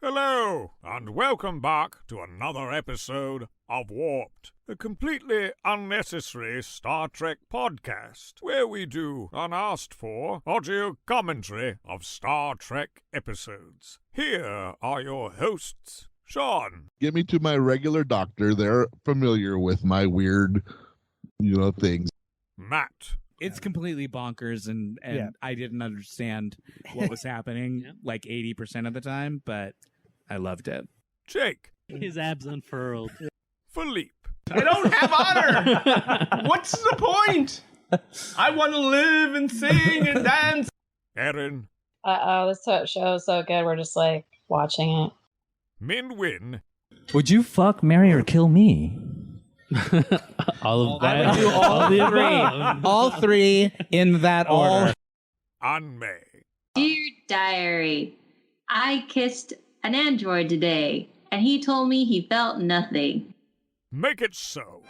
Hello, and welcome back to another episode of Warped, a completely unnecessary Star Trek podcast, where we do unasked-for audio commentary of Star Trek episodes. Here are your hosts, Sean. Get me to my regular doctor. They're familiar with my weird, things. Matt. It's completely bonkers, and I didn't understand what was happening like 80% of the time, but I loved it. Jake. His abs unfurled. Philippe. I don't have honor! What's the point? I want to live and sing and dance. Erin. This show is so good, we're just like watching it. Min Win. Would you fuck, marry, or kill me? All of that. I would do all three. All three in that order. And May. Dear Diary, I kissed an android today, and he told me he felt nothing. Make it so.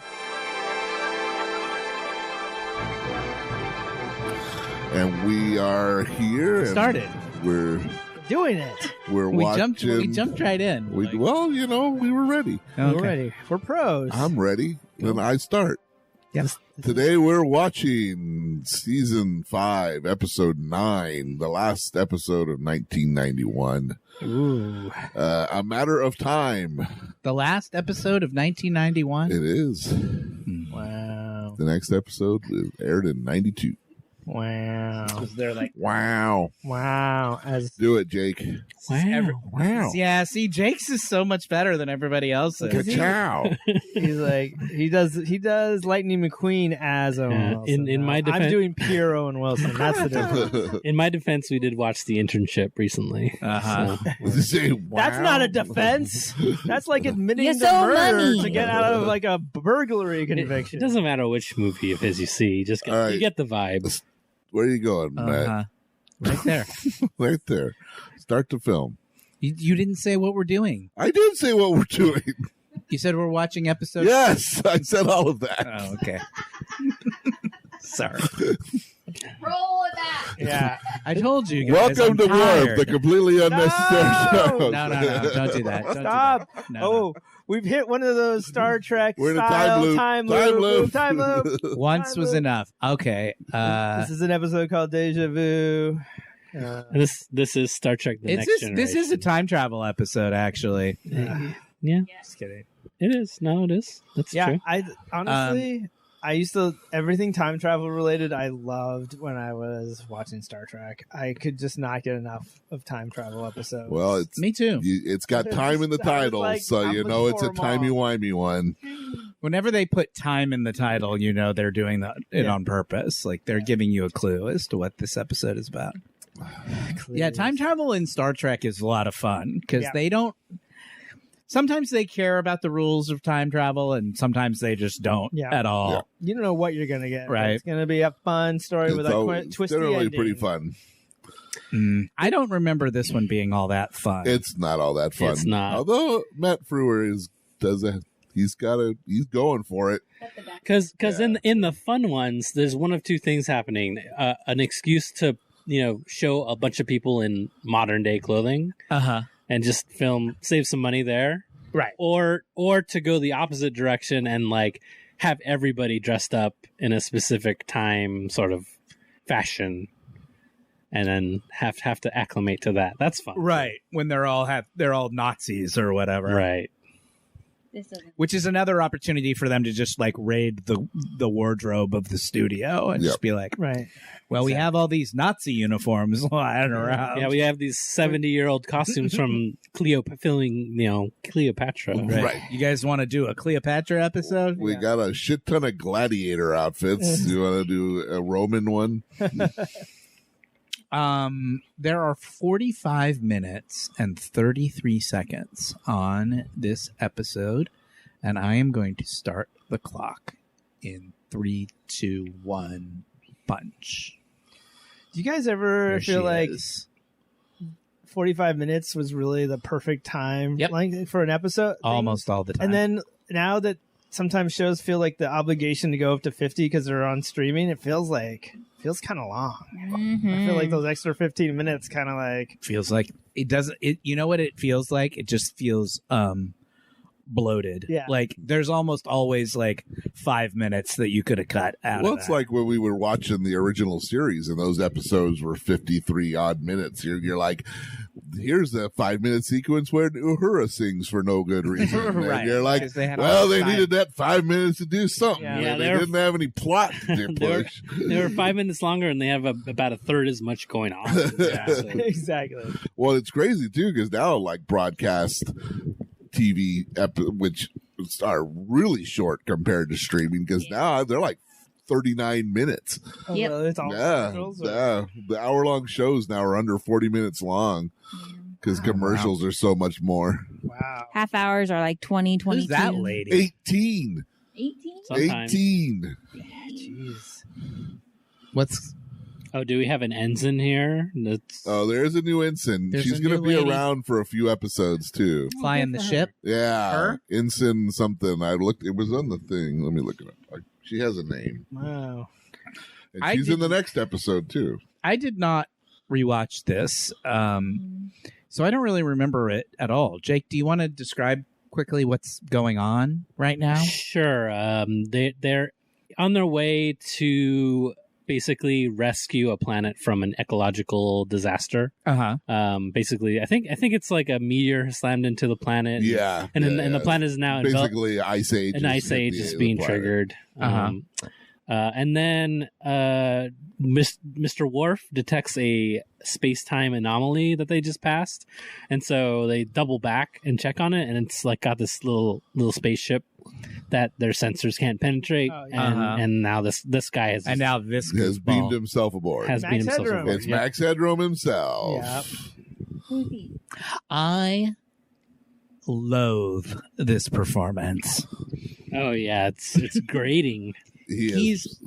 And we are here. Started. We're doing it. We're We watching. jumped right in. We were ready. We're ready. We're pros. I'm ready. Then I start. Yes. Today we're watching Season 5, Episode 9, the last episode of 1991. Ooh. A Matter of Time. The last episode of 1991? It is. Wow. The next episode aired in 92. Wow. They're like, Wow. Wow. Do it, Jake. Wow. yeah, see, Jake's is so much better than everybody else's. Ka-chow. He's like he does Lightning McQueen as Owen Wilson. In my defense, I'm doing pure Owen Wilson. That's the difference. in my defense, we did watch The Internship recently. Uh-huh. Say, wow. That's not a defense. That's like admitting You to stole murder money. to get out of like a burglary It conviction. doesn't matter which movie of his you see, you just get, All right. you get the vibe. Where are you going, Matt? Uh-huh. Right there. Right there. Start the film. You didn't say what we're doing. I did say what we're doing. You said we're watching episodes. Yes, I said all of that. Oh, okay. Sorry. Roll with that. Yeah. I told you guys. Welcome to I'm tired. Warp, the completely unnecessary show. No, don't do that. Don't Stop. Do that. No, Oh, we've hit one of those Star Trek We're in a style time loop. time loop. no. Once was enough. Okay. This is an episode called Deja Vu. This is Star Trek: The Next Generation. This is a time travel episode, actually. Yeah, Just kidding. it is. No, it is. That's Yeah, true. I honestly, I used to everything time travel related. I loved when I was watching Star Trek. I could just not get enough of time travel episodes. Well, it's Me too. it's got time in the I was title, like, so I'm you know it's a looking for 'em all. timey-wimey one. Whenever they put time in the title, you know they're doing it Yeah. on purpose. Like they're giving you a clue as to what this episode is about. Yeah, time travel in Star Trek is a lot of fun because Yeah. they don't. Sometimes they care about the rules of time travel, and sometimes they just don't Yeah. at all. Yeah. You don't know what you're gonna get. but Right. It's gonna be a fun story with a twisty generally ending. pretty fun. I don't remember this one being all that fun. It's not all that fun. It's not. Although Matt Freuer he's going for it. Because in the fun ones, there's one of two things happening: an excuse to show a bunch of people in modern day clothing and just save some money there, Right. Or to go the opposite direction and like have everybody dressed up in a specific time sort of fashion, and then have to acclimate to that. That's fun, right when they're all Nazis or whatever. Right. Which is another opportunity for them to just like raid the wardrobe of the studio and just be like, Right. well, we have all these Nazi uniforms lying around. Yeah, we have these 70-year-old costumes from Cleopatra. Right. You guys want to do a Cleopatra episode? We got a shit ton of gladiator outfits. You want to do a Roman one? There are 45 minutes and 33 seconds on this episode, and I am going to start the clock in 3, 2, 1, punch. Do you guys ever There feel she like is. 45 minutes was really the perfect time Yep. like for an episode? Almost all the time. And then now that sometimes shows feel like the obligation to go up to 50 because they're on streaming, it feels like feels kind of long. Mhm. I feel like those extra 15 minutes kind of like Feels like it doesn't. You know what it feels like? It just feels bloated. Yeah. Like there's almost always like 5 minutes that you could have cut out. Well, of it's that. like when we were watching the original series and those episodes were 53 odd minutes. You're like, here's the 5-minute sequence where Uhura sings for no good reason. Right. And you're like, Because they had well, all they time. needed that 5 minutes to do something. Yeah. Yeah, they they were- didn't have any plot to They were, push. they were 5 minutes longer, and they have about a third as much going on. Yeah. So- exactly. Well, it's crazy too because now like broadcast TV, which are really short compared to streaming, because now they're like 39 minutes. Oh, Yep. well, it's all Yeah, commercials, or- yeah. The hour-long shows now are under 40 minutes long because commercials are so much more. Wow. Half hours are like 20, 22. Who's that lady? 18. 18? Sometimes. 18. Jeez. What's Oh, do we have an ensign here? That's Oh, there's a new ensign. There's She's a going to new be lady. around for a few episodes too. flying the ship? Yeah, Her? ensign something. I looked. It was on the thing. Let me look it up. She has a name, Wow. and I she's in the didn't- next episode too. I did not rewatch this, so I don't really remember it at all. Jake, do you want to describe quickly what's going on right now? Sure. They're on their way to basically rescue a planet from an ecological disaster. Basically, I think it's like a meteor has slammed into the planet. Yeah, and yeah, and the yeah. planet is now enveloped. Basically, ice age. An ice age is being triggered. And then Mr. Worf detects a space-time anomaly that they just passed, and so they double back and check on it, and it's like got this little spaceship that their sensors can't penetrate, Oh, yeah. and now this guy has And now this Has goofball. beamed himself aboard. has Max beamed himself Headrom. aboard. It's Yep. Max Headrom himself. Yep. I loathe this performance. Oh yeah, it's grating. He's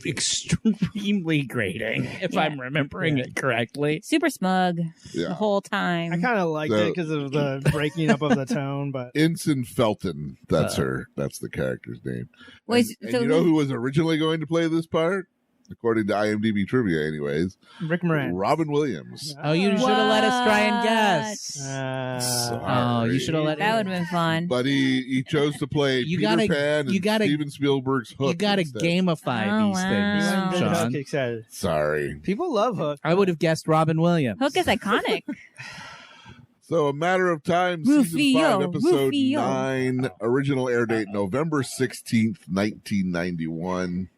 extremely grating, if I'm remembering it correctly. Super smug Yeah. the whole time. I kind of liked So- it because of the breaking up of the tone, but Ensign Felton. That's her. That's the character's name. Wait, and so you know who was originally going to play this part? According to IMDb trivia, anyways. Rick Moran. Robin Williams. Oh, you should have let us try and guess. Oh, you should have let. That would have been fun. But he chose to play You Peter gotta- Pan you and gotta- Steven Spielberg's Hook. You got to instead. gamify Oh, these wow. things, Hook Sean. excited. Sorry. People love Hook. I would have guessed Robin Williams. Hook is iconic. So, A Matter of Time, Rufio, Season 5, Episode Rufio. 9, original air date November 16th, 1991.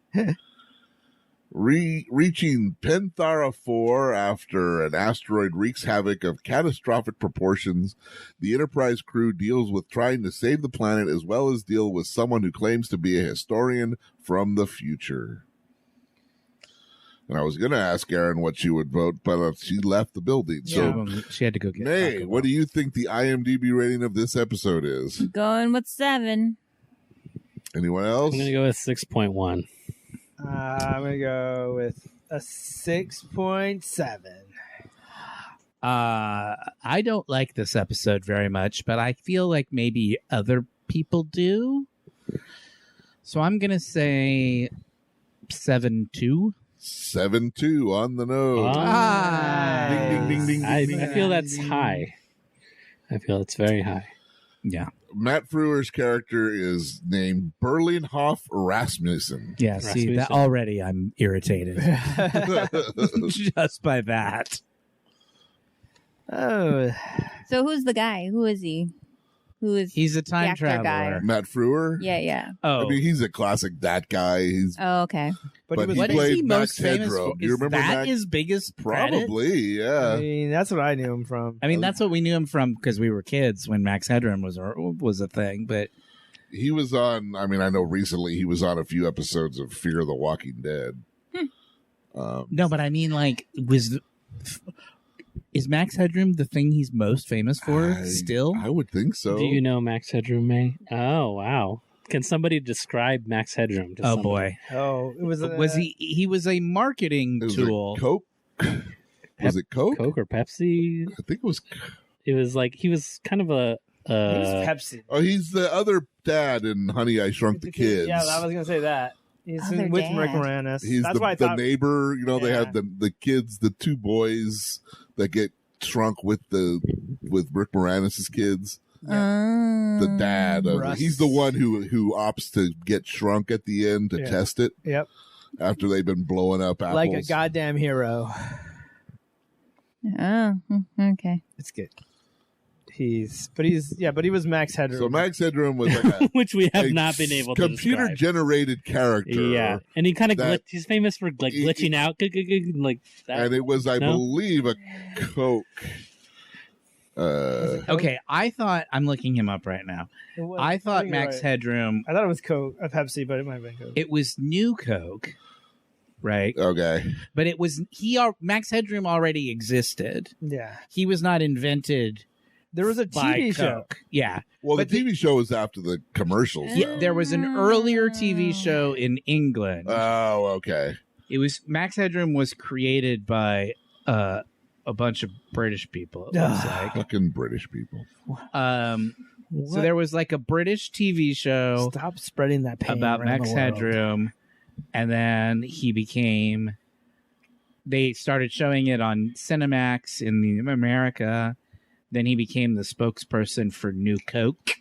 Reaching Penthara 4 after an asteroid wreaks havoc of catastrophic proportions, the Enterprise crew deals with trying to save the planet as well as deal with someone who claims to be a historian from the future. And I was going to ask Erin what she would vote, but she left the building. So, she had to go get. May, what do you think the IMDb rating of this episode is? Going with 7. Anyone else? I'm gonna go with 6.1. I'm going to go with a 6.7. I don't like this episode very much, but I feel like maybe other people do. So I'm gonna say 7.2. 7.2 on the nose. Ah. Ding, ding, ding, ding, I ding. feel that's high. I feel it's very high. Yeah. Matt Freuer's character is named Berlinghoff Rasmussen. Yeah. See that already, I'm irritated just by that. Oh. So who's the guy? Who is he? Who is He's a the time actor traveler. guy? Matt Freuer? Yeah, yeah. Oh, I mean, he's a classic that guy. He's Oh, okay. but he what is played he Max most famous Headrom. for? Do you Is remember that Max? his biggest credit? Probably, yeah. I mean, that's what I knew him from. I mean, that's what we knew him from because we were kids when Max Headrom was a thing. But He was on, I mean, I know recently he was on a few episodes of Fear the Walking Dead. no, but I mean, like, is Max Headrom the thing he's most famous for still? I would think so. Do you know Max Headrom, May? Oh, wow. Can somebody describe Max Headrom? To Oh somebody? boy, Oh, it was he was a marketing It was tool. it Coke? Was it Coke? Coke or Pepsi? I think it was. It was like he was kind of a. He was Pepsi. Oh, he's the other dad in Honey, I Shrunk the Kids. Yeah, I was gonna say that. He's Oh, their with dad. Rick Moranis. He's That's why I the thought. neighbor. You know, they Yeah. have the kids, the two boys that get shrunk with Rick Moranis' kids. The dad. Russ. He's the one who opts to get shrunk at the end to test it. Yep. After they've been blowing up apples. Like a goddamn hero. Oh, okay. It's good. He was Max Headrom. So Max Headrom was like a which we have a not been able to computer describe. generated character. Yeah, and he kind of that- he's famous for like glitching out, like that. And it was, I No? believe, a Coke. Okay, I'm looking him up right now. I thought think you're Max right. Headrom, I thought it was Coke, Pepsi, but it might have been Coke. it was New Coke, right? Okay. But it was Max Headrom already existed. Yeah. He was not invented. There was a by TV show. Coke. Yeah. Well, But the TV show was after the commercials. Yeah, there was an earlier TV show in England. Oh, okay. It was Max Headrom was created by a bunch of British people. It looks like. Fucking British people. So there was like a British TV show. Stop spreading that pain about around Max the world. Headrom, and then they started showing it on Cinemax in America. Then he became the spokesperson for New Coke,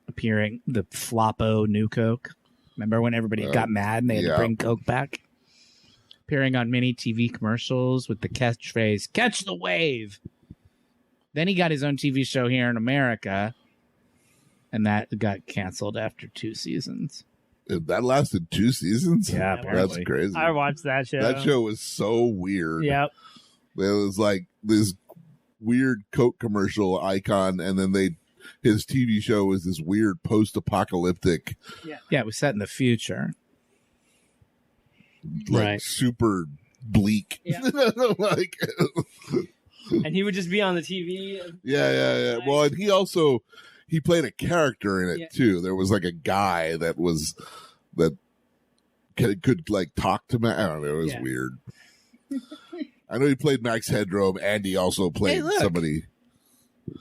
appearing the Floppo New Coke. Remember when everybody got mad and they had to bring Coke back? Appearing on many TV commercials with the catchphrase, "Catch the wave." Then he got his own TV show here in America, and that got canceled after 2 seasons. That lasted 2 seasons? Yeah, That's apparently. crazy. I watched that show. That show was so weird. Yep. It was like this weird Coke commercial icon, and then his TV show was this weird post-apocalyptic, Yeah, it was set in the future. like Right. super bleak. Yeah. Like, And he would just be on the TV. yeah. Well, and he played a character in it too. There was like a guy that could like talk to Max. I don't know. It was weird. I know he played Max Headrom, and he also played look. somebody.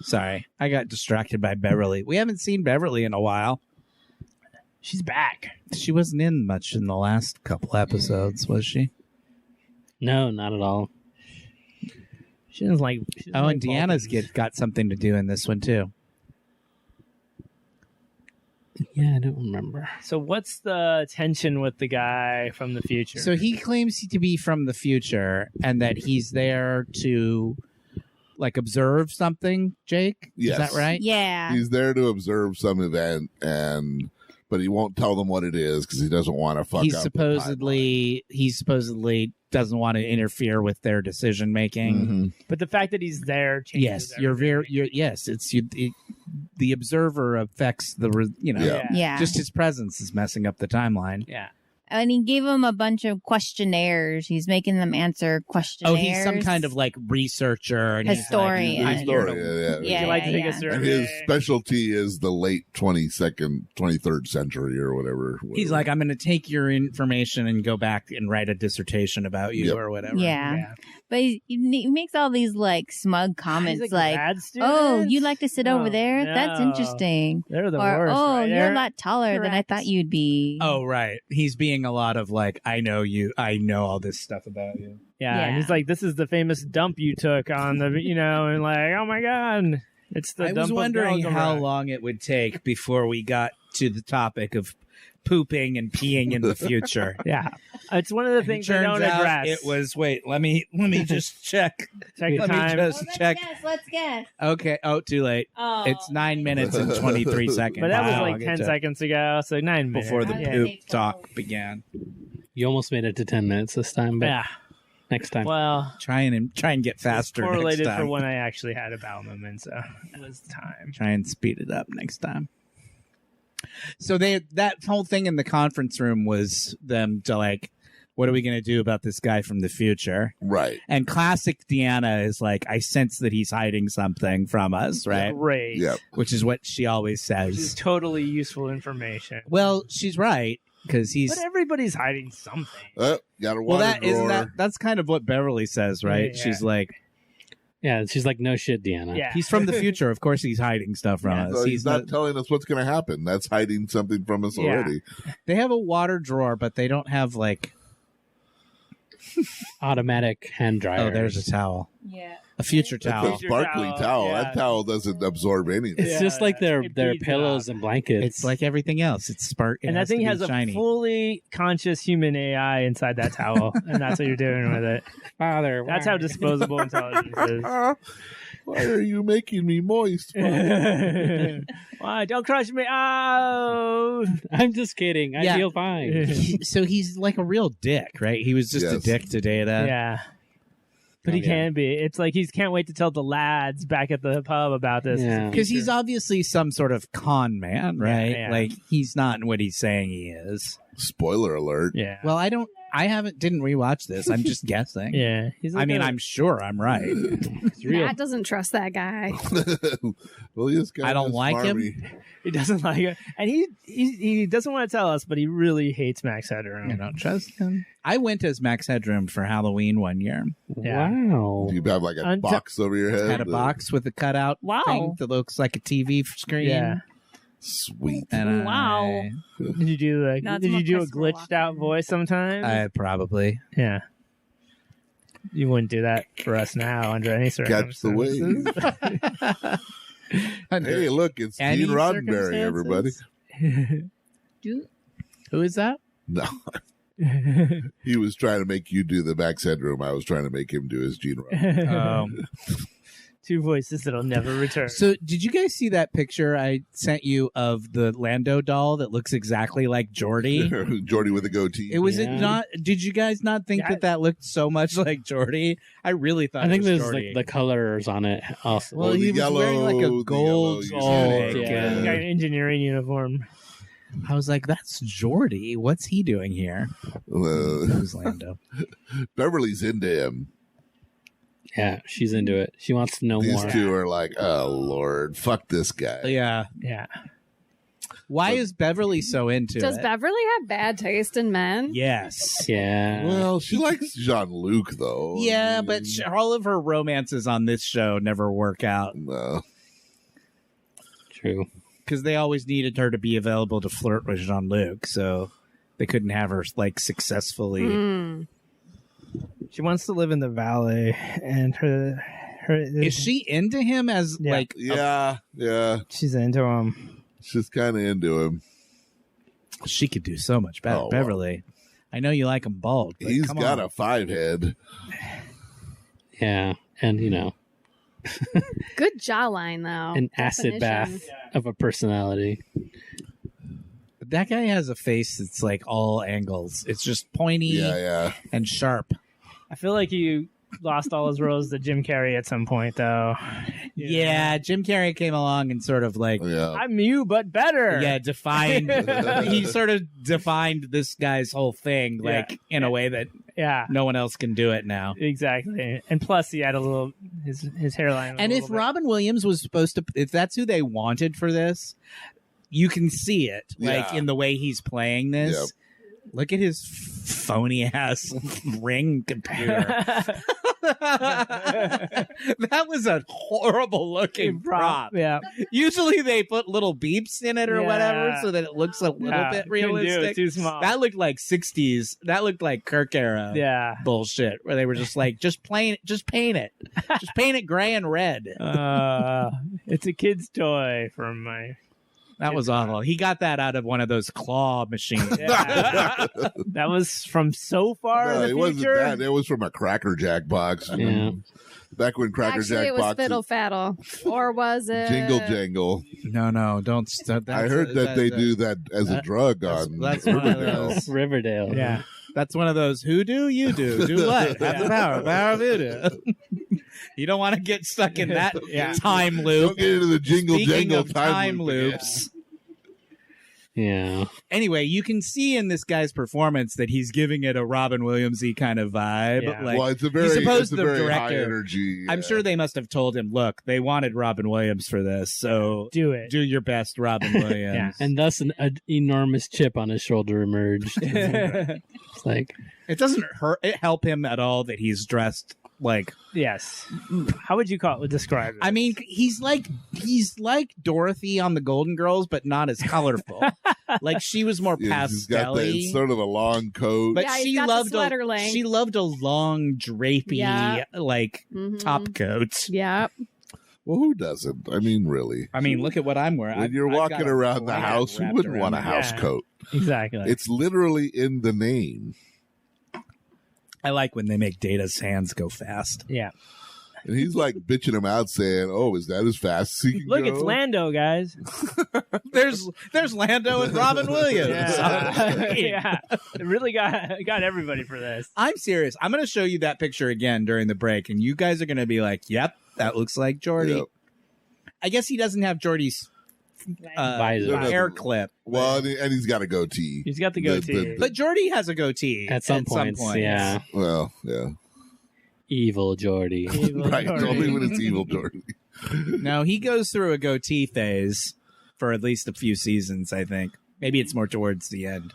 Sorry, I got distracted by Beverly. We haven't seen Beverly in a while. She's back. She wasn't in much in the last couple episodes, was she? No, not at all. She doesn't like. Oh, and Deanna's got something to do in this one too. Yeah, I don't remember. So what's the tension with the guy from the future? So he claims to be from the future and that he's there to like observe something, Jake? Yes. Is that right? Yeah. He's there to observe some event, but he won't tell them what it is because he doesn't want to fuck He up. supposedly doesn't want to interfere with their decision making. but the fact that he's there changes. Yes, the observer affects Yeah. just his presence is messing up the timeline. Yeah. And he gave him a bunch of questionnaires. He's making them answer questionnaires. Oh, he's some kind of like researcher and Historian. He's like, I'm here Yeah. Yeah, you like to take yeah. a survey? And his specialty is the late 23rd century or whatever. He's like, I'm going to take your information and go back and write a dissertation about you or whatever. Yeah. But he makes all these like smug comments like like, grad "Oh, students? you like to sit over Oh, there? That's no. interesting." They're the Or, worst. "Oh, right? you're They're- a lot taller than I thought you'd be." Oh, right. He's being a lot of like, I know you. I know all this stuff about you. Yeah, and Yeah. he's like, "This is the famous dump you took on the, and like, oh my god, it's the." I dump was of wondering how Galgamra." long it would take before we got to the topic of pooping and peeing in the future. Yeah, it's one of the things they Turns don't out address. it was. Wait, let me just check. Check the Let time. me just check. Let's guess. Okay. Oh, too late. Oh, It's 9 minutes and 23 seconds. But that was Wow, like I'll get 10 to- seconds ago, so 9 minutes before the yeah. poop talk began. You almost made it to 10 minutes this time, but Yeah. next time. Well, Try and get faster next correlated time. for when I actually had a bowel movement, so it was time. Try and speed it up next time. So that whole thing in the conference room was them to like, what are we going to do about this guy from the future? Right. And classic Deanna is like, I sense that he's hiding something from us, right? Great. Yep. Which is what she always Which is says. totally useful information. Well, she's right because he's. But everybody's hiding something. Got a Well, water drawer. that's kind of what Beverly says, right? Yeah. She's like, Yeah, she's like, no shit, Deanna. Yeah. He's from the future. Of course, he's hiding stuff from us. So he's not telling us what's going to happen. That's hiding something from us already. They have a water drawer, but they don't have like Automatic hand dryer. Oh, there's a towel. Yeah. A future That's towel. a sparkly towel. Yeah. That towel doesn't absorb anything. It's just like their it beads it pillows up. and blankets. It's like everything else. It's spark. And that thing has shiny. a fully conscious human AI inside that towel, and that's what you're doing with it. Father. That's how disposable intelligence is. Why are you making me moist? Why? Don't crush me! Oh, I'm just kidding. I Yeah. feel fine. So he's like a real dick, right? He was just a Yes. dick to Data. yeah. But he yeah. can be. It's like he can't wait to tell the lads back at the pub about this. Yeah. Because he's obviously some sort of con man, right? yeah. Like he's not what he's saying he is. Spoiler alert. Yeah. Well, didn't rewatch this. I'm just guessing. Yeah. He's like I mean, a- I'm sure I'm right. It's real. Matt doesn't trust that guy. Well, this guy I don't is like him. smarmy. He doesn't like it, and he doesn't want to tell us, but he really hates Max Headrom. I don't trust him. I went as Max Headrom for Halloween one year. Yeah. Wow. Do you have like a box over your head? Had a box with a cutout Wow. thing that looks like a TV screen. Yeah. Sweet. And Wow. Did you do like? Not Did so you do a much glitched out voice sometime? I probably. Yeah. You wouldn't do that for us now under any Catch the circumstances. wave. Hey, look, it's Any Gene Roddenberry, everybody. Who is that? No. He was trying to make you do the Max Headroom. I was trying to make him do his Gene Roddenberry. Two voices that'll never return. So, did you guys see that picture I sent you of the Lando doll that looks exactly like Geordi? Geordi with a goatee. It was Yeah. it not? Did you guys not think that looked so much like Geordi? I really thought. I think it was there's Geordi. like the colors on it also. Well, he was wearing like a gold tunic. He's got an engineering uniform. I was like, "That's Geordi. What's he doing here?" Who's Lando? Beverly's into him. Yeah, she's into it. She wants to know These more. two are like, oh Lord, fuck this guy. Yeah. Yeah. Why is Beverly so into Does it? Beverly have bad taste in men? Yes. Yeah. Well, she likes Jean-Luc though. Yeah, but all of her romances on this show never work out. No. True. Because they always needed her to be available to flirt with Jean-Luc, so they couldn't have her like successfully. Mm. She wants to live in the valley, and her Is she into him as like? Yeah, yeah. She's into him. She's kind of into him. She could do so much better, Oh, wow. Beverly. I know you like him bald. But He's come got on. a 5 head. Yeah, and you know, Good jawline, though. an acid Definition. bath of a personality. That guy has a face that's like all angles. It's just pointy Yeah. and sharp. I feel like you lost all his roles to Jim Carrey at some point, though. Yeah, Jim Carrey came along and sort of like, Yeah. I'm you, but better. yeah, defined. He sort of defined this guy's whole thing, like in a way that Yeah. no one else can do it now. Exactly. And plus, he had a little his hairline. was And a if little bit- Robin Williams was supposed to, if that's who they wanted for this, you can see it, like Yeah. in the way he's playing this. Yep. Look at his phony ass ring computer. That was a horrible looking prop. Yeah. Usually they put little beeps in it or whatever Yeah. so that it looks a little Yeah, bit couldn't do it, realistic. too small. That looked like 60s. That looked like Kirk era Yeah. bullshit where they were just like, just paint it. Just paint it gray and red. It's a kid's toy from my. That was awful. He got that out of one of those claw machines. Yeah. That was from so far in No, the it wasn't future. that. It was from a Cracker Jack box. Yeah. Back when Cracker Actually, Jack it was boxes Fiddle Faddle. Or was it? jingle jangle. No, don't. I heard that they do that as a drug on That's one of Riverdale. those. Riverdale. Yeah. That's one of those. Who do you do? Do what? Have the power of voodoo. You don't want to get stuck in that time loop. Don't get into the jingle Speaking jangle of time loop again. loops. Yeah. Anyway, you can see in this guy's performance that he's giving it a Robin Williams-y kind of vibe. Yeah. Like, Well, it's a very, he's supposed it's a the very director. high energy. I'm sure they must have told him, look, they wanted Robin Williams for this, so Do it. do your best, Robin Williams. Yeah. And thus an enormous chip on his shoulder emerged. It's like, It doesn't help him at all that he's dressed like. Yes. How would you describe it? I mean, he's like Dorothy on the Golden Girls, but not as colorful. Like she was more He's got pastel-y. sort of a long coat. But Yeah, he's she got the loved sweater length. she loved a long drapey Yeah. like top coat. Yeah. Well, who doesn't? I mean, really. I mean, look at what I'm wearing. When you're I've walking got a around the blanket house, who wrapped wouldn't want a around house Yeah. coat? Exactly. It's literally in the name. I like when they make Data's hands go fast. Yeah. And he's like bitching him out, saying, "Oh, is that as fast as he can Look, go?" it's Lando, guys. There's Lando and Robin Williams. Yeah. Yeah. It really got everybody for this. I'm serious. I'm going to show you that picture again during the break, and you guys are going to be like, "Yep, that looks like Geordi." Yep. I guess he doesn't have Geordi's Visor. hair clip. Well, and he's got a goatee. He's got the goatee. But Geordi has a goatee At some points, yeah. Well, yeah. Evil Geordi. Right. Only when it's evil Geordi. No, he goes through a goatee phase for at least a few seasons, I think. Maybe it's more towards the end.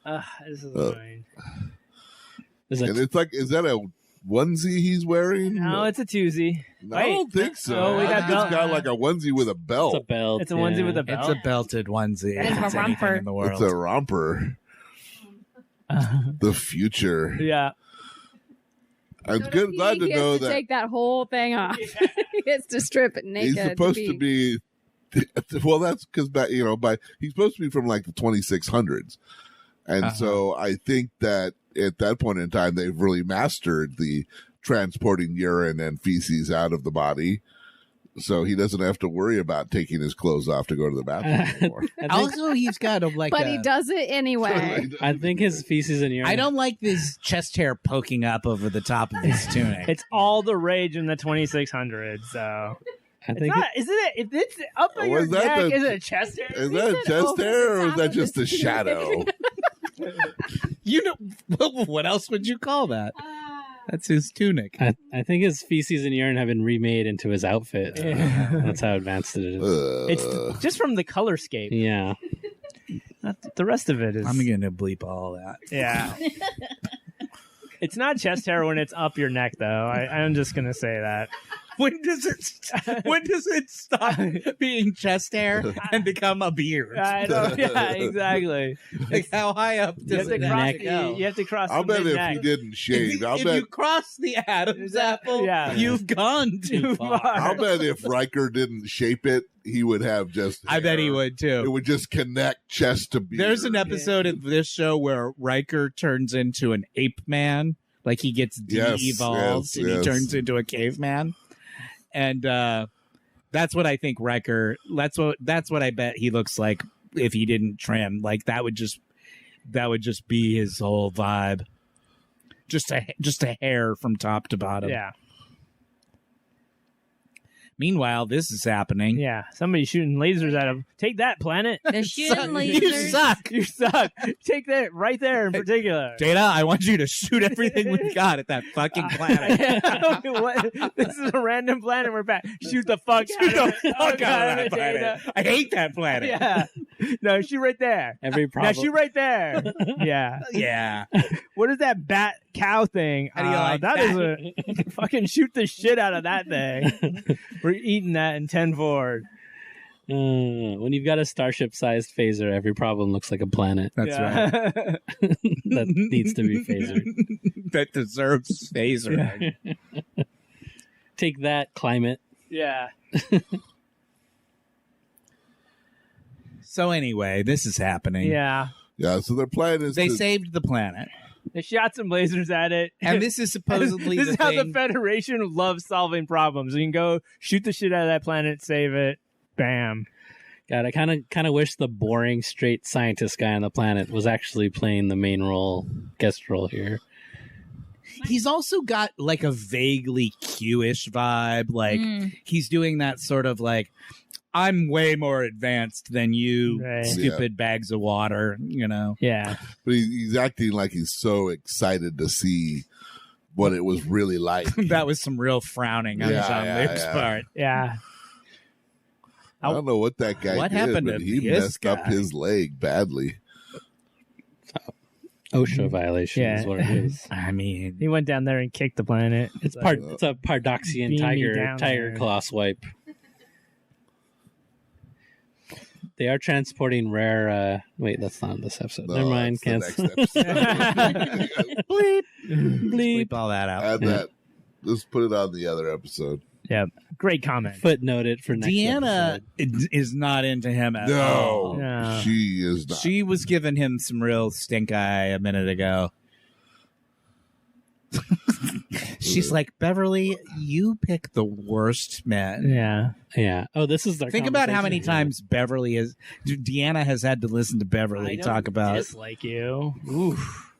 This is annoying. And it's like, is that a onesie he's wearing? No, it's a twosie. I don't think so. Oh, we I got think it's got like a onesie with a belt. It's a belt. It's a onesie with a belt. It's a belted onesie. It's if a it's anything romper. in the world. It's a romper. The future. Yeah. I'm glad to He know has to that take that whole thing off. He has to strip it naked. he's supposed to be. Well, that's because he's supposed to be from like the 2600s, and so I think that at that point in time they've really mastered the transporting urine and feces out of the body, so he doesn't have to worry about taking his clothes off to go to the bathroom anymore. Also, he's got a But he does it anyway. I think his feces and urine. I don't like this chest hair poking up over the top of his tunic. It's all the rage in the 2600s, so. I It's think not, isn't it? If it's up on your Was that neck, the- is it a chest hair? Is that a chest hair or is that just a shadow? You know, what else would you call that? That's his tunic. I think his feces and urine have been remade into his outfit. That's how advanced it is. It's just from the color scape. Yeah. Not the rest of it is. I'm going to bleep all that. Yeah. It's not chest hair when it's up your neck, though. I'm just gonna say that. When does it stop being chest hair and become a beard? I know. Yeah, exactly. Like how high up You does have to cross. it go? You have to cross. I'll the bet if mid-neck. he didn't shave, If you cross the Adam's apple, Yeah. you've gone too far. I'll bet if Riker didn't shape it, he would have just. I bet he hair. would It too. would just connect chest to beard. There's an episode of this show where Riker turns into an ape man, like he gets Yes, de-evolved yes, and yes. he turns into a caveman. And that's what I think Riker. That's what I bet he looks like if he didn't trim. Like that would just be his whole vibe. Just a hair from top to bottom. Yeah. Meanwhile, this is happening. Yeah. Somebody's shooting lasers at him. Take that, planet. They're shooting lasers. You suck. You suck. Take that right there in particular. Data, I want you to shoot everything we've got at that fucking planet. This is a random planet we're back. Shoot the fuck Shoot out of the it. fuck out of that Dana. planet. I hate that planet. Yeah. No, shoot right there. Every Now problem. shoot right there. Yeah. Yeah. What is that bat cow thing? How do you like that? Is a fucking shoot the shit out of that thing. We're eating that in 10 forward. When you've got a starship-sized phaser, every problem looks like a planet. That's right. That needs to be phasered. That deserves phaser. Take that, climate. Yeah. So anyway, this is happening. Yeah. Yeah, so their plan is They to, saved the planet. They shot some lasers at it. And this is supposedly this the is how the thing. Federation loves solving problems. You can go shoot the shit out of that planet, save it, bam. God, I kind of wish the boring, straight scientist guy on the planet was actually playing the main role, guest role here. He's also got like a vaguely Q-ish vibe. Like he's doing that sort of like, I'm way more advanced than you, Right. stupid bags of water, you know? Yeah. but he's acting like he's so excited to see what it was really like. That was some real frowning on Yeah, John yeah, Luke's yeah. part. Yeah. I don't know what that guy What did, happened but to he this messed up guy? his leg badly. OSHA violation Yeah. is what it is. I mean, He went down there and kicked the planet. It's like, it's a Pardoxian beam me down tiger there. claw swipe. They are transporting rare. Wait, that's not this episode. No, Never mind. that's the Cancel. next episode. bleep. Bleep. Bleep all that out. Add that. Let's put it on the other episode. Yeah, great comment. Footnote it for next Deanna episode. is not into him at all. No. She is not. She was giving him some real stink eye a minute ago. She's like, Beverly, you pick the worst men. Yeah. Yeah. Oh, this is their Think about how many conversation. times Deanna has had to listen to Beverly talk about. dislike you. Oof.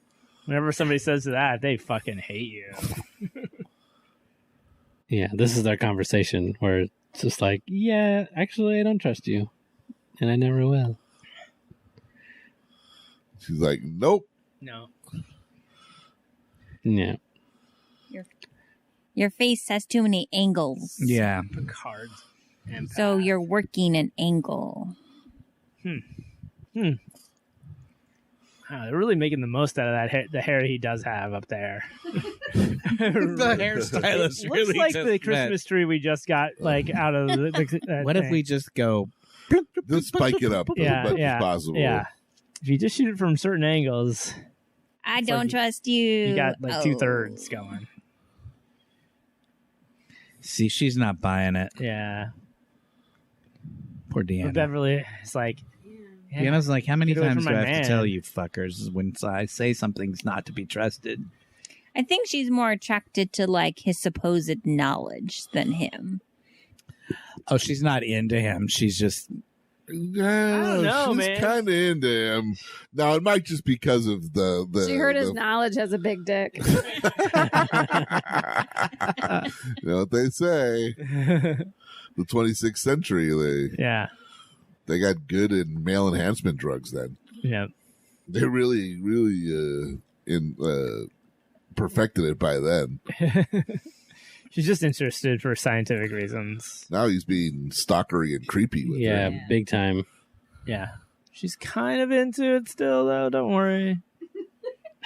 Whenever somebody says that, they fucking hate you. Yeah, this is their conversation where it's just like, yeah, actually, I don't trust you, and I never will. She's like, nope. No. Yeah. Your face has too many angles. Yeah. Picard. So you're working an angle. Wow, they're really making the most out of that hair, the hair he does have up there. The hairstylist Looks really like just the Christmas tree we just got like out of the What if thing. we just go? Just spike it up Yeah, as much yeah, as possible. yeah. If you just shoot it from certain angles, I It's don't like trust you. you got like Oh. 2/3 going. See, she's not buying it. Yeah. Poor But Deanna. Beverly is like, yeah, Deanna's like, how many get away times from do I my have man. to tell you fuckers when I say something's not to be trusted? I think she's more attracted to like his supposed knowledge than him. Oh, she's not into him. She's just Yeah, don't know, she's man. kind of into him. Now it might just because of the She heard his the- knowledge has a big dick. You know what they say? The 26th century, they got good in male enhancement drugs. Then yeah. they really perfected it by then. She's just interested for scientific reasons. Now he's being stalkery and creepy with Yeah, her. big time. Yeah. She's kind of into it still, though. Don't worry.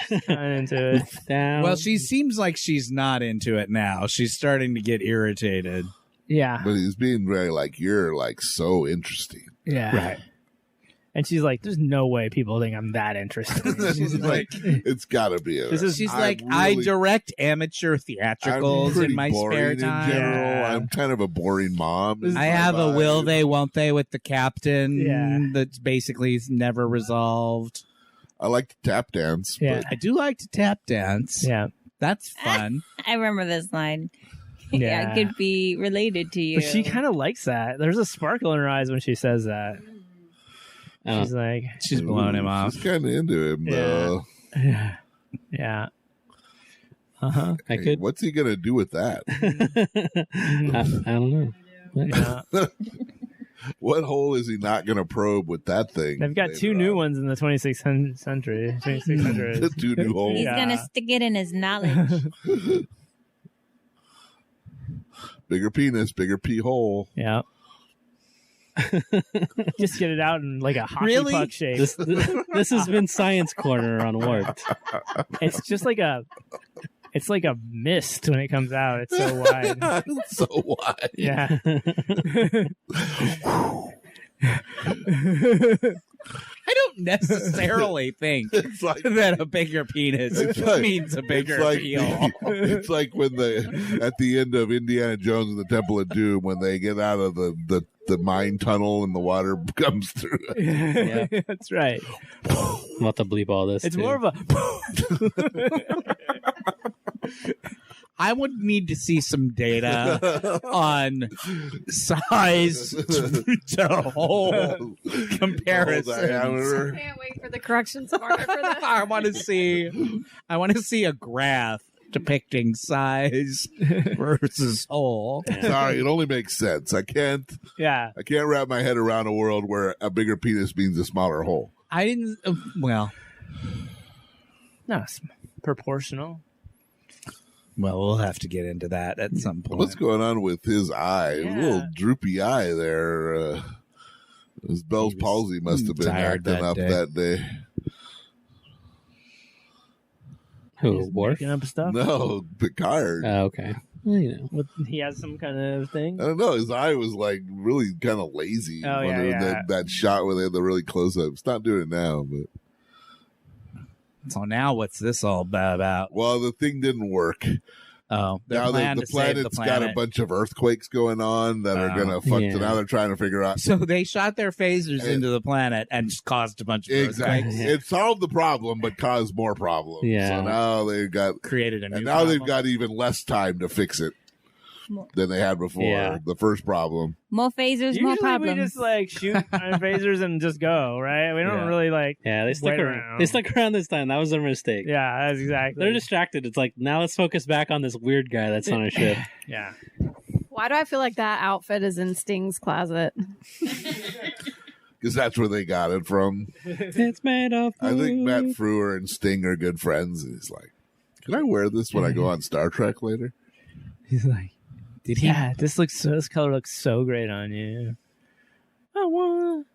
She's kind of into it. Down. well, she seems like she's not into it now. She's starting to get irritated. Yeah. But he's being very like, you're like so interesting. Yeah. Right. And she's like, there's no way people think I'm that interested. She's like, it's got to be. She's like, I direct amateur theatricals in my spare time. In general. Yeah. I'm kind of a boring mom. I have a will they, won't they with the captain Yeah. that's basically never resolved. I like to tap dance. Yeah. I do like to tap dance. Yeah. That's fun. I remember this line. Yeah. I could be related to you. But she kind of likes that. There's a sparkle in her eyes when she says that. She's like, She's blowing him off. She's kind of into him, though. yeah. Yeah. Uh-huh. I could. What's he going to do with that? I don't know. Yeah. What hole is he not going to probe with that thing? They've got two new ones in the 26th century. 2600s. Two new holes. He's Yeah. gonna stick it in his knowledge. Bigger penis, bigger pee hole. Yeah. Just get it out in like a hockey Really? puck shape. This has been Science Corner on Warped. It's just like a mist when it comes out. It's so wide. It's so wide. Yeah. I don't necessarily think It's like that a bigger penis means a bigger peel. It's like when at the end of Indiana Jones and the Temple of Doom, when they get out of the mine tunnel and the water comes through. Yeah. That's right. I'm about to bleep all this. It's too. more of a I would need to see some data on size to hole comparison. Diameter. Can't wait for the corrections marker for that. I want to see a graph depicting size versus hole. Sorry, it only makes sense. I can't wrap my head around a world where a bigger penis means a smaller hole. I didn't. Well, no, it's proportional. Well, we'll have to get into that at some point. What's going on with his eye? A little droopy eye there. His Bell's palsy must have been tired acting that up day. that day. Who, He's Worf? making up stuff. No, Picard. Oh, okay. Well, you know. He has some kind of thing. I don't know. His eye was like really kind of lazy. Oh, yeah. That shot where they had the really close up. It's not doing it now, but. So now what's this all about? Well, the thing didn't work. Oh, now the planet's got a bunch of earthquakes going on that are going to fuck. So now they're trying to figure out. So they shot their phasers into the planet and just caused a bunch of earthquakes. It solved the problem, but caused more problems. Yeah. So now they've got created a new. And now problem. they've got even less time to fix it than they had before. Yeah. The first problem. More phasers, Usually more problems. we just like shoot on phasers and just go, right? We don't really like. Yeah, they stuck wait around. They stuck around this time. That was their mistake. Yeah, that's exactly. They're distracted. It's like, now let's focus back on this weird guy that's on a ship. Yeah. Why do I feel like that outfit is in Sting's closet? Because that's where they got it from. It's made of I think Matt Freuer and Sting are good friends. And he's like, can I wear this when I go on Star Trek later? He's like, this color looks so great on you. I want.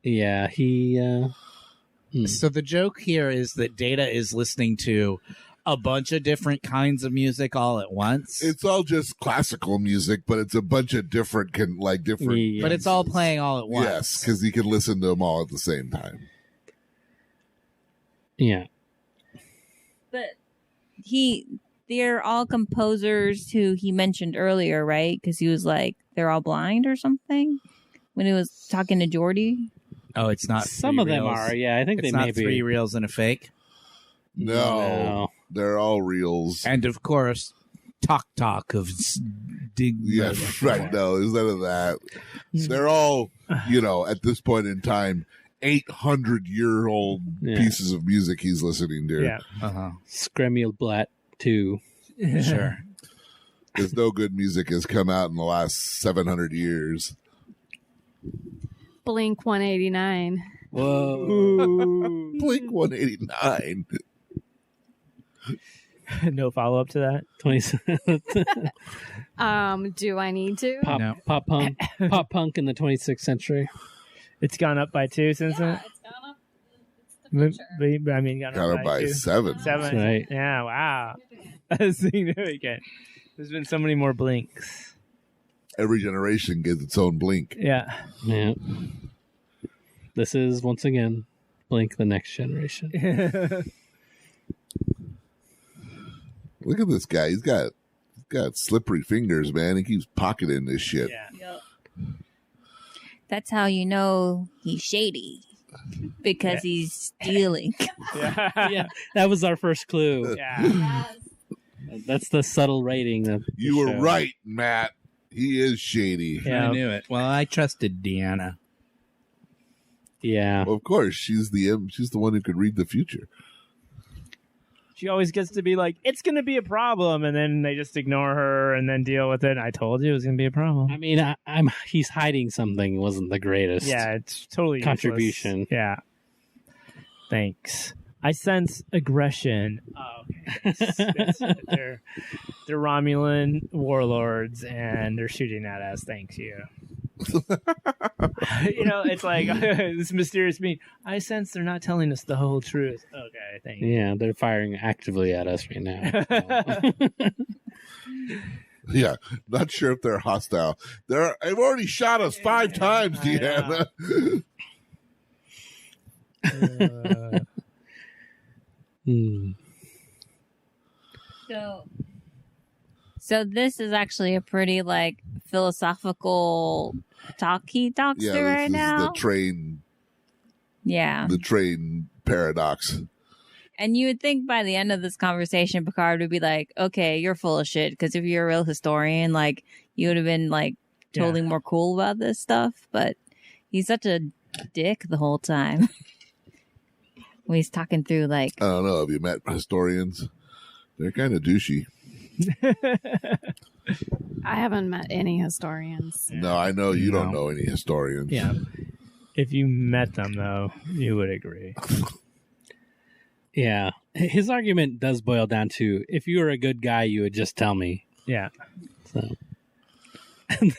Yeah, he. So the joke here is that Data is listening to a bunch of different kinds of music all at once. It's all just classical music, but it's a bunch of different. But it's all playing all at once. Yes, because you can listen to them all at the same time. Yeah. But they're all composers who he mentioned earlier, right? Because he was like, they're all blind or something when he was talking to Geordi. Oh, it's not. Some of them are, yeah. I think it's they not may be 3 reels and a fake. No, they're all reels. And of course, talk of dig. Yeah, right. No, there's none of that. They're all, at this point in time, 800-year-old pieces of music he's listening to. Yeah. Scremulblatt 2. Sure. Because no good music has come out in the last 700 years. Blink 189. Whoa. Blink 189. No follow up to that. 27. Do I need to? Pop punk in the 26th century. It's gone up by 2 since then. It's gone up. But, I mean, gone up by 2. 7. 7. That's right. Yeah, wow. That's significant. There's been so many more blinks. Every generation gets its own blink. Yeah. Yeah. This is, once again, Blink the Next Generation. Look at this guy. He's got slippery fingers, man. He keeps pocketing this shit. Yeah. That's how you know he's shady. Because he's stealing. Yeah, that was our first clue. Yeah. That's the subtle rating. Of the You were show. right, Matt. He is shady. Yeah. I knew it. Well, I trusted Deanna. Yeah. Well, of course, she's the one who could read the future. She always gets to be like, it's going to be a problem. And then they just ignore her and then deal with it. I told you it was going to be a problem. I mean, he's hiding something. Wasn't the greatest. Yeah, it's totally contribution. Useless. Yeah. Thanks. I sense aggression. Oh, okay. They're Romulan warlords and they're shooting at us. Thanks you. It's like this mysterious being. I sense they're not telling us the whole truth. Okay, thank you. Yeah, they're firing actively at us right now. Yeah, not sure if they're hostile. They've already shot us 5 times, Deanna. So this is actually a pretty philosophical talk he talks Yeah, to this right is now. the train. Yeah. The train paradox. And you would think by the end of this conversation, Picard would be like, okay, you're full of shit. Because if you're a real historian, you would have been totally more cool about this stuff. But he's such a dick the whole time. When he's talking through I don't know. Have you met historians? They're kind of douchey. I haven't met any historians. No, I know you don't know any historians. Yeah. If you met them, though, you would agree. Yeah. His argument does boil down to, if you were a good guy, you would just tell me. Yeah. So,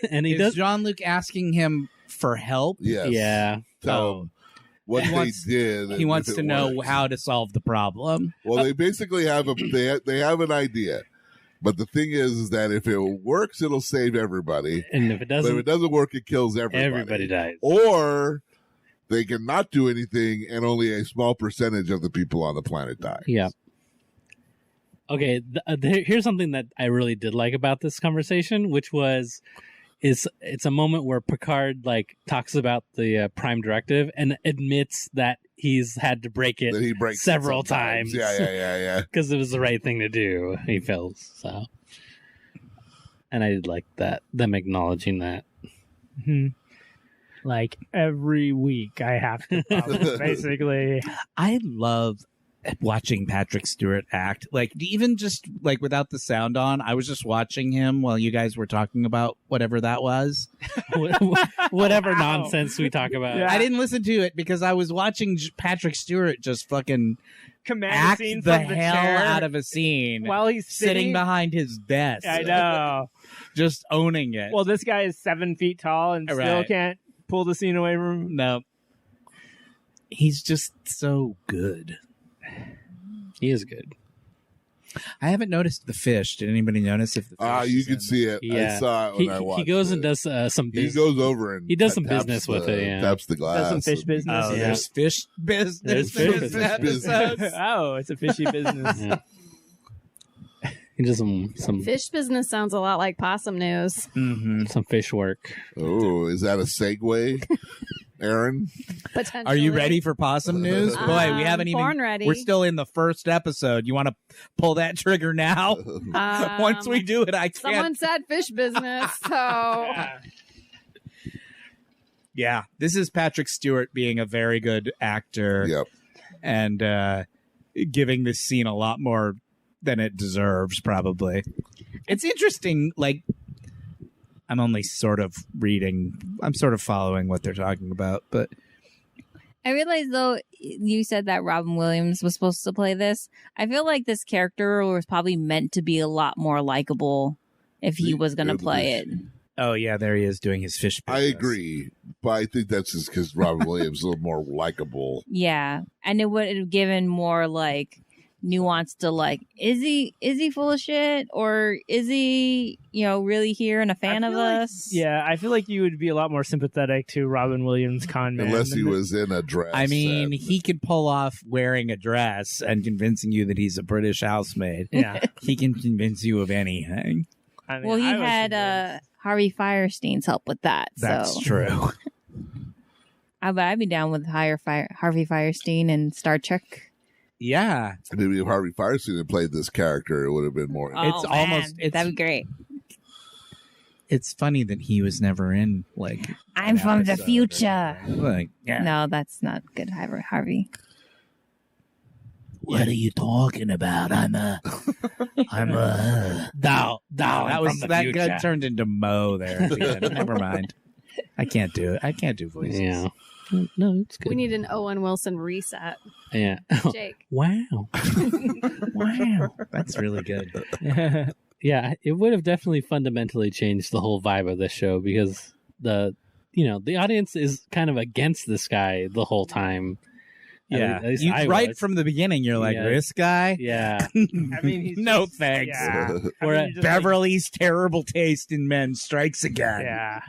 and he Is does. Jean-Luc asking him for help? Yes. Yeah. Tell him. what they did. He wants to know how to solve the problem. Well, they basically have they have an idea. But the thing is that if it works, it'll save everybody. And if it doesn't, but if it doesn't work, it kills everybody. Everybody dies. Or they can not do anything, and only a small percentage of the people on the planet die. Yeah. Okay, here's something that I really did like about this conversation, which was, it's a moment where Picard talks about the Prime Directive and admits that he's had to break it several times. Yeah. Because it was the right thing to do, he feels. So, and I did like that, them acknowledging that. Mm-hmm. Like every week, I have to basically. I love watching Patrick Stewart act, even just without the sound on. I was just watching him while you guys were talking about whatever that was. Whatever nonsense we talk about. Yeah. I didn't listen to it because I was watching Patrick Stewart just fucking command act scene the from the hell chair out of a scene while he's sitting behind his desk. I know. Just owning it. Well, this guy is 7 feet tall and still can't pull the scene away from him. No. He's just so good. He is good. I haven't noticed the fish. Did anybody notice if the fish you could see it. Yeah. I saw it when I watched He goes it. and does some business. He goes over and he does some business with it. Yeah. Taps the glass. Does some fish business. Oh, there's fish business. There's fish business. Oh, it's a fishy business. Yeah. He does some Fish business sounds a lot like possum news. Mm-hmm. some fish work. Oh, is that a segue, Aaron? Potentially. Are you ready for possum news? Boy, we haven't even. Born ready. We're still in the first episode. You want to pull that trigger now? Once we do it, I can't. Someone said fish business, so Yeah, this is Patrick Stewart being a very good actor. Yep. And giving this scene a lot more than it deserves, probably. It's interesting, I'm only sort of I'm sort of following what they're talking about, but I realized, though, you said that Robin Williams was supposed to play this. I feel like this character was probably meant to be a lot more likable if he was going to play it. oh yeah, there he is doing his fish business. I agree, but I think that's just because Robin Williams is a little more likable. Yeah, and it would have given more nuance to is he full of shit, or is he really here and a fan of us? Yeah, I feel like you would be a lot more sympathetic to Robin Williams' con man. Unless he was in a dress. I mean, he could pull off wearing a dress and convincing you that he's a British housemaid. Yeah. He can convince you of anything. I mean, Well, he I was had convinced. Harvey Firestein's help with that. That's so. true. I'd be down with Harvey Firestein and Star Trek. Yeah. Maybe if Harvey Firestein had played this character, it would have been more. It's almost- it's- that'd be great. It's funny that he was never in I'm from the future. Yeah. No, that's not good, Harvey. What are you talking about? I'm a Dow. That gun turned into Mo there. At the end. Never mind. I can't do it. I can't do voices. Yeah. No, it's good. we need an Owen Wilson reset. Yeah. Jake. Wow. Wow. That's really good. Yeah, it would have definitely fundamentally changed the whole vibe of this show because the audience is kind of against this guy the whole time. Yeah. At least I Right was. from the beginning, you're like, Yeah. this guy? Yeah. I mean, he's No just- thanks. Yeah. We're I mean, at he's just Beverly's terrible taste in men strikes again. Yeah.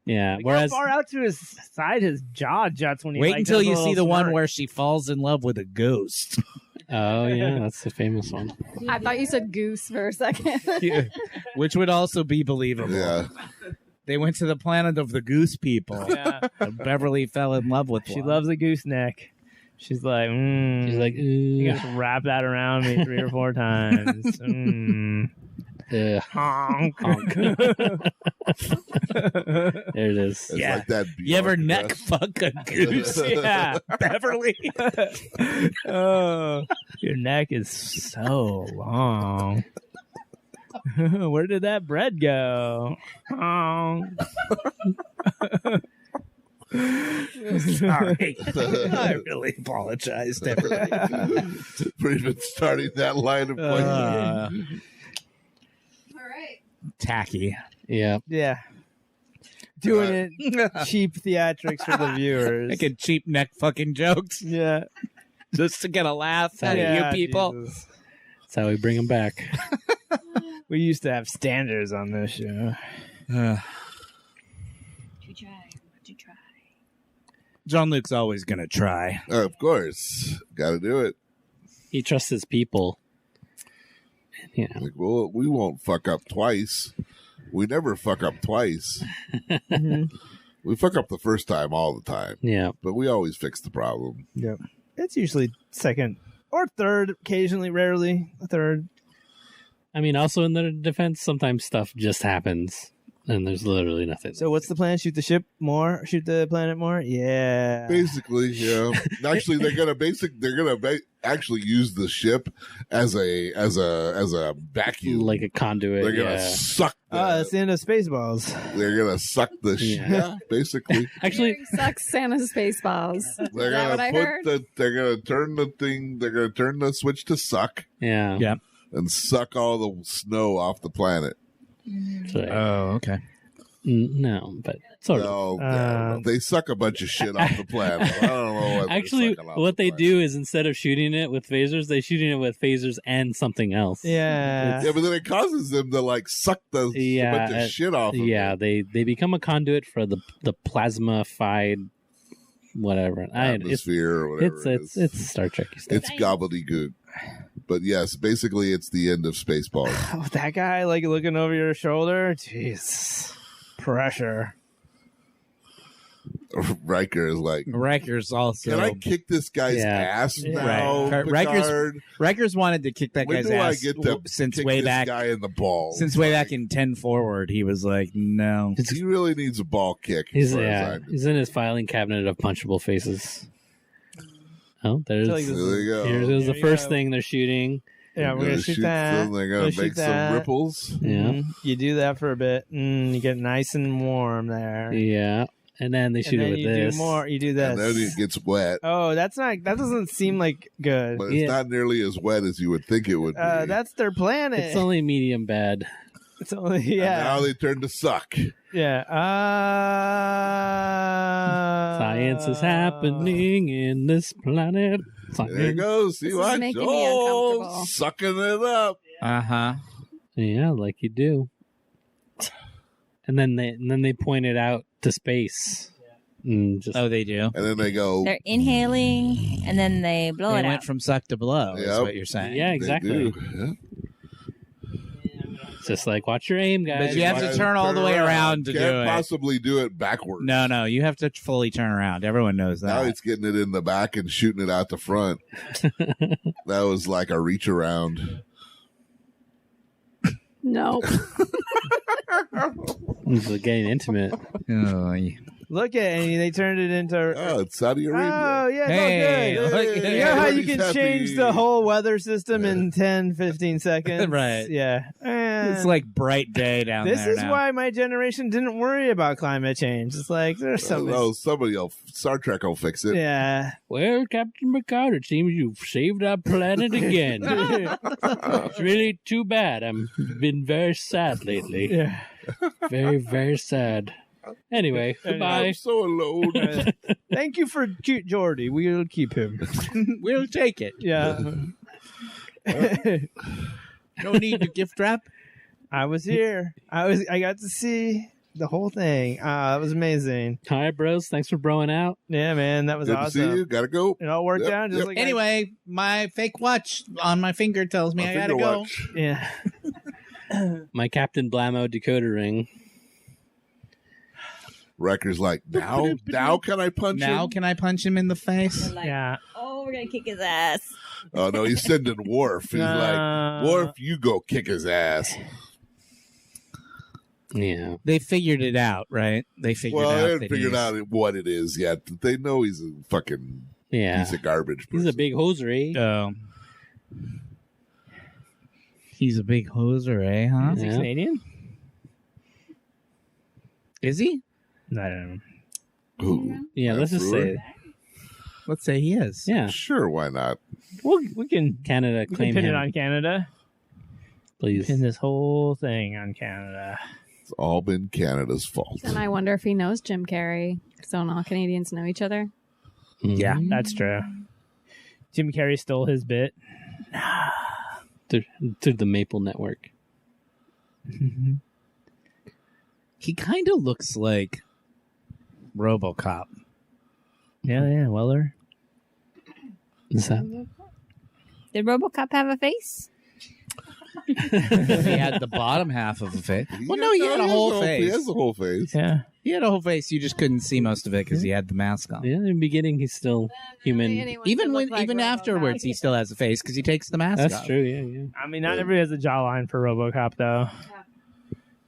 Yeah. Look Whereas how far out to his side his jaw juts when he Wait until does a you see little the one smirk. where she falls in love with a ghost. oh yeah, that's the famous one. I thought you said goose for a second. Yeah. Which would also be believable. Yeah. They went to the planet of the goose people. Yeah. And Beverly fell in love with She one. loves a gooseneck. She's like, She's like, you gotta wrap that around me 3 or 4 times. Honk. honk. There it is. It's Yeah. like that. You ever Bjork neck dress. fuck a goose? Yeah. Beverly. Oh, your neck is so long. Where did that bread go? Honk. Sorry. I really apologize to everybody. For even starting that line of questioning. All right. Tacky. Yeah. Yeah. Doing it cheap theatrics for the viewers. Making cheap neck fucking jokes. Yeah. Just to get a laugh out Yeah, of you people. Jesus. That's how we bring them back. We used to have standards on this show. Jean-Luc's always going to try. Of course. Got to do it. He trusts his people. Yeah. Like, well, we won't fuck up twice. We never fuck up twice. We fuck up the first time all the time. Yeah. But we always fix the problem. Yep. It's usually second or third, occasionally, rarely a third. I mean, also in their defense, sometimes stuff just happens. And there's literally nothing. So what's the plan? Shoot the ship more? Shoot the planet more? Yeah. Basically, yeah. Actually, they're gonna actually use the ship as a vacuum, like a conduit. They're gonna suck. That's the end of Spaceballs. They're gonna suck the ship. Yeah, basically. Actually, sucks Santa's Spaceballs. They're They're gonna turn the thing. They're gonna turn the switch to suck. Yeah. Yeah. And suck all the snow off the planet. Oh, okay. No, but sort of. They suck a bunch of shit off the planet. I don't know what Actually, what they do is instead of shooting it with phasers, they're shooting it with phasers and something else. Yeah. Yeah, but then it causes them to like suck a bunch of shit off. Yeah, they become a conduit for the plasma-fied whatever atmosphere or whatever. It's Star Trek stuff. It's gobbledygook. But yes, basically it's the end of Spaceballs. Oh, that guy like looking over your shoulder? Jeez. Pressure. Riker is like... Riker's also... Can I kick this guy's ass now, right. Riker's wanted to kick that guy's ass since way back... guy in the balls? Since way back in 10 Forward, he was like, no. He really needs a ball kick. He's in his filing cabinet of punchable faces. Oh, there you go. Here's the first thing they're shooting. Yeah, we're gonna shoot that. They're gonna make some ripples. Yeah, you do that for a bit. You get nice and warm there. Yeah, and then they shoot it with this. You do this. And then it gets wet. Oh, that doesn't seem like good. But it's not nearly as wet as you would think it would be. That's their planet. It's only medium bad. It's only And now they turn to suck. Yeah. Science is happening in this planet. There it goes. See what? Oh, sucking it up. Yeah, like you do. And then they point it out to space. Oh, they do. And then they go. They're inhaling, and then they blow it out. They went from suck to blow. Is what you're saying? Yeah, exactly. It's just like, watch your aim, guys. But you have to turn all the way around to do it. Can't possibly do it backwards. No, you have to fully turn around. Everyone knows that. Now he's getting it in the back and shooting it out the front. That was like a reach around. No. It's getting intimate. Oh, Look at it. They turned it into... Oh, it's Saudi Arabia. Oh, yeah. Hey, it's all good. look, You know how you everybody's can change happy. the whole weather system in 10, 15 seconds? Right. Yeah. It's like bright day down there. This is now. why my generation didn't worry about climate change. It's like, there's something... Star Trek will fix it. Yeah. Well, Captain Picard, it seems you've saved our planet again. It's really too bad. I've been very sad lately. Yeah. Very, very sad. Anyway, goodbye. I'm so alone. Thank you for cute Geordie. We'll keep him. We'll take it. Yeah. No need to gift wrap. I was here. I got to see the whole thing. It was amazing. Hi, bros. Thanks for broing out. Yeah, man. That was Good awesome. to see you. Gotta go. It all worked out. Just like Anyway, my fake watch on my finger tells me I gotta go. Watch. Yeah. My Captain Blammo decoder ring. Riker's like, now can I punch him? Now can I punch him in the face? Like, Yeah. oh, we're gonna kick his ass. Oh, no, he's sending Worf. He's like, Worf, you go kick his ass. Yeah. They figured it out, right? They figured out. Well, they haven't that figured he's- out what it is yet. They know he's a fucking piece of garbage person. He's a big hoser, Oh. He's a big hoser, eh, huh? Is he Canadian? Is he? I don't know. Who? Yeah, let's just say it. Let's say he is. Yeah. Sure, why not? We can Canada we can claim pin him. it on Canada. Please. Pin this whole thing on Canada. It's all been Canada's fault. And I wonder if he knows Jim Carrey. Because don't all Canadians know each other? Yeah, that's true. Jim Carrey stole his bit. Through the Maple Network. He kind of looks like RoboCop. Yeah, Weller. Is that? Did RoboCop have a face? He had the bottom half of the face. Well, no, he had a whole face. He has a whole face. Yeah. He had a whole face. You just couldn't see most of it because he had the mask on. Yeah, in the beginning, he's still human. Even afterwards, he still has a face because he takes the mask off. That's true, yeah. I mean, not everybody has a jawline for RoboCop, though.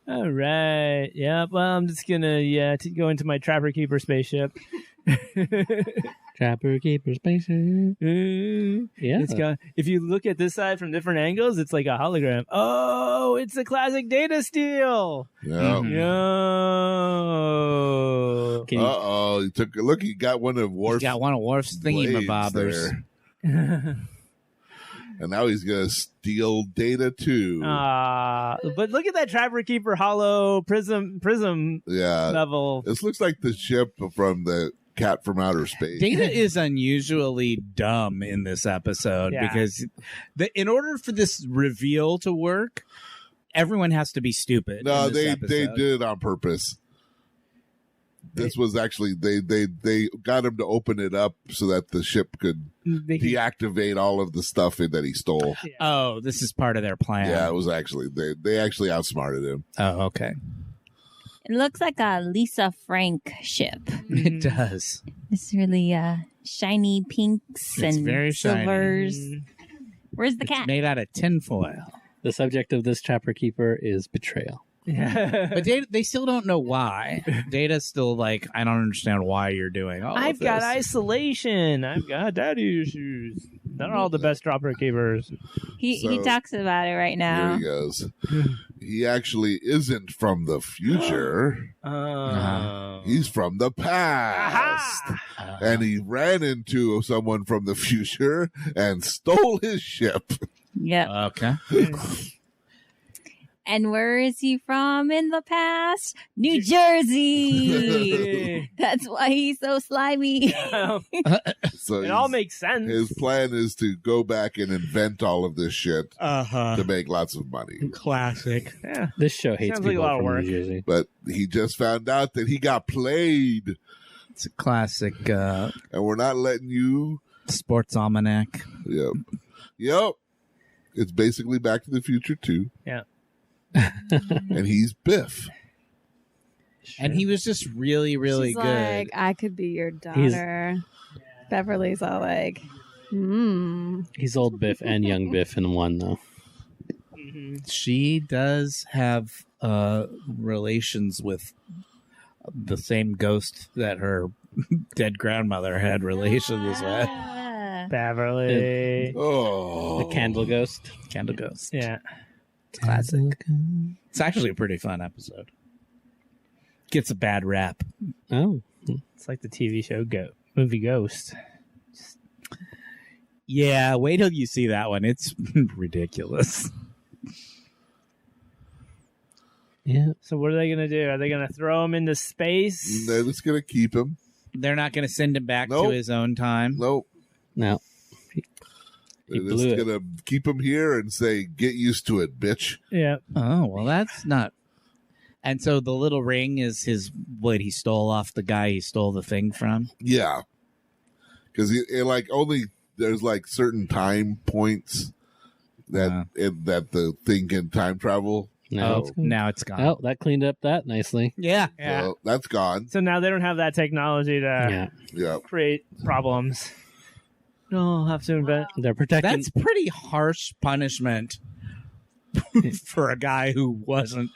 All right. Yeah, well, I'm just going to go into my Trapper Keeper spaceship. Trapper Keeper spaceship. Yeah. It's got, if you look at this side from different angles, it's like a hologram. Oh, it's a classic Data steal. Yeah. Yo. He took a look. He got one of Worf's. He got one of Worf's thingamabobbers. And now he's going to steal Data too. But look at that Trapper Keeper hollow prism level. This looks like the ship from the Cat from Outer Space. Data is unusually dumb in this episode because in order for this reveal to work, everyone has to be stupid. No, they did it on purpose. This was actually they got him to open it up so that the ship could deactivate all of the stuff that he stole. Yeah. Oh, this is part of their plan. Yeah, it was actually they actually outsmarted him. Oh, okay. It looks like a Lisa Frank ship. It does. It's really shiny pinks and very silvers. Shiny. Where's the cat? Made out of tinfoil. The subject of this Trapper Keeper is betrayal. Yeah. But they still don't know why. Data's still like, I don't understand why you're doing all I've of got this. isolation. I've got daddy issues. They're all the best Trapper Keepers. He talks about it right now. Here he goes. He actually isn't from the future. He's from the past. And he ran into someone from the future and stole his ship. Yep. Okay. And where is he from in the past? New Jersey. That's why he's so slimy. So it all makes sense. His plan is to go back and invent all of this shit to make lots of money. Classic. Yeah. This show hates Sounds like a people lot of from work. New Jersey. But he just found out that he got played. It's a classic and we're not letting you. Sports almanac. Yep. It's basically Back to the Future 2. Yeah. And he's Biff. And he was just really, really She's good. like, I could be your daughter. Beverly's all like, He's old Biff and young Biff in one, though. She does have relations with the same ghost that her dead grandmother had relations with. Beverly. The Candle Ghost. Candle Ghost. Yeah. It's classic. It's actually a pretty fun episode. Gets a bad rap. Oh. It's like the TV show movie Ghost. Yeah, wait till you see that one. It's ridiculous. Yeah. So what are they going to do? Are they going to throw him into space? They're just going to keep him. They're not going to send him back to his own time. Nope. No. They're just going to keep him here and say, get used to it, bitch. Yeah. Oh, well, that's not. And so the little ring is his, what he stole off the guy he stole the thing from? Yeah. Because there's like certain time points that that the thing can time travel. No. Now it's gone. Oh, that cleaned up that nicely. Yeah. So that's gone. So now they don't have that technology to create problems. No, have to invent. They're protecting. That's pretty harsh punishment for a guy who wasn't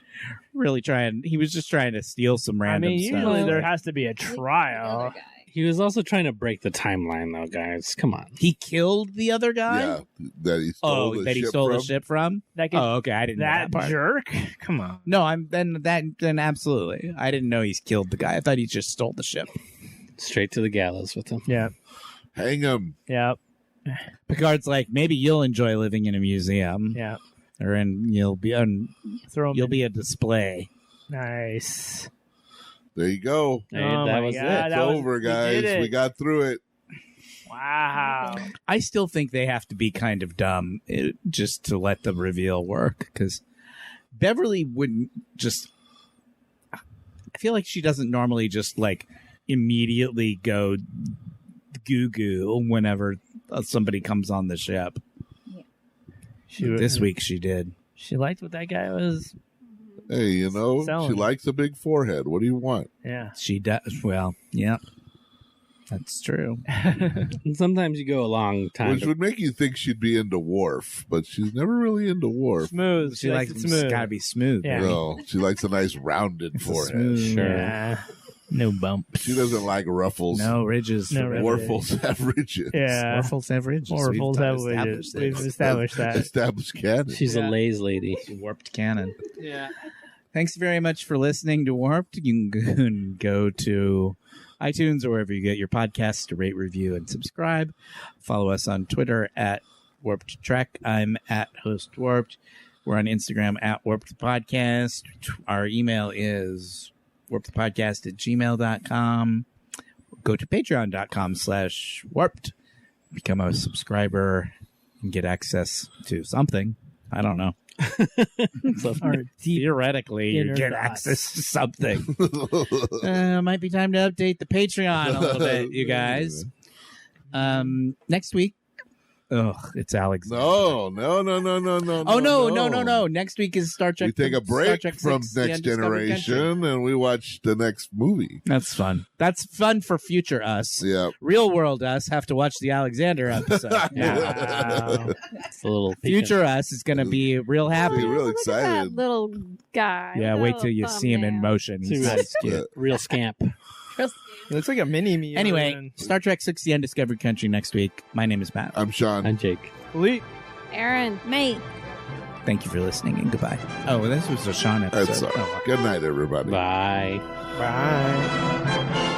really trying. He was just trying to steal some random stuff. Usually there has to be a trial. He was also trying to break the timeline, though, guys. Come on. He killed the other guy? Yeah, that he stole the ship from? Okay, I didn't know that part. Jerk? Come on. No, then absolutely. I didn't know he's killed the guy. I thought he just stole the ship. Straight to the gallows with him. Yeah. Hang him. Yep. Picard's like, maybe you'll enjoy living in a museum. Yeah. Or you'll be a display. Nice. There you go. Hey, Oh that my was God, it. It's that was- over, we guys. did it. We got through it. Wow. I still think they have to be kind of dumb just to let the reveal work, because Beverly wouldn't just. I feel like she doesn't normally just like immediately go goo goo whenever somebody comes on the ship. This week she did. She liked what that guy was. Hey, you know, Selling she it. likes a big forehead. What do you want? Yeah. She does. Well, yeah, that's true. And sometimes you go a long time. Which would make you think she'd be into Worf, but she's never really into Worf. Smooth. She likes it smooth. Gotta be smooth. Yeah. baby. No, she likes a nice rounded forehead. Smooth. Sure. Yeah. No bumps. She doesn't like ruffles. No ridges. No for ridges. Beverly. Warfels have ridges. Yeah. Orphals have ridges. Orphals have established ridges. it. We've established that. Established canon. She's a lays lady. Warped canon. Yeah. Thanks very much for listening to Warped. You can go to iTunes or wherever you get your podcasts to rate, review, and subscribe. Follow us on Twitter at Warped Trek. I'm at Host Warped. We're on Instagram at Warped Podcast. Our email is warpedpodcast@gmail.com. Go to patreon.com/warped. Become a subscriber and get access to something. I don't know. Our deep Theoretically, you inner get thoughts. access to something. Might be time to update the Patreon a little bit, you guys. Next week. It's Alex. No. Oh, no. Next week is Star Trek. We take a Star break Trek from 6, The Next Undiscovered Country. Generation and we watch the next movie. That's fun. That's fun for future us. Yeah. Real world us have to watch the Alexander episode. Wow. It's a little Future us is going to be real happy. Be real Look at that excited. little guy. Yeah, with wait the till you see him in thumbnail. motion. See He's what- nice, cute. real scamp. Looks like a mini me. Anyway, Star Trek 6, The Undiscovered Country next week. My name is Matt. I'm Sean. I'm Jake. Lee. Aaron. Mate. Thank you for listening and goodbye. Oh, well, this was a Sean episode. That's all. Oh, Good night, everybody. Bye. Bye.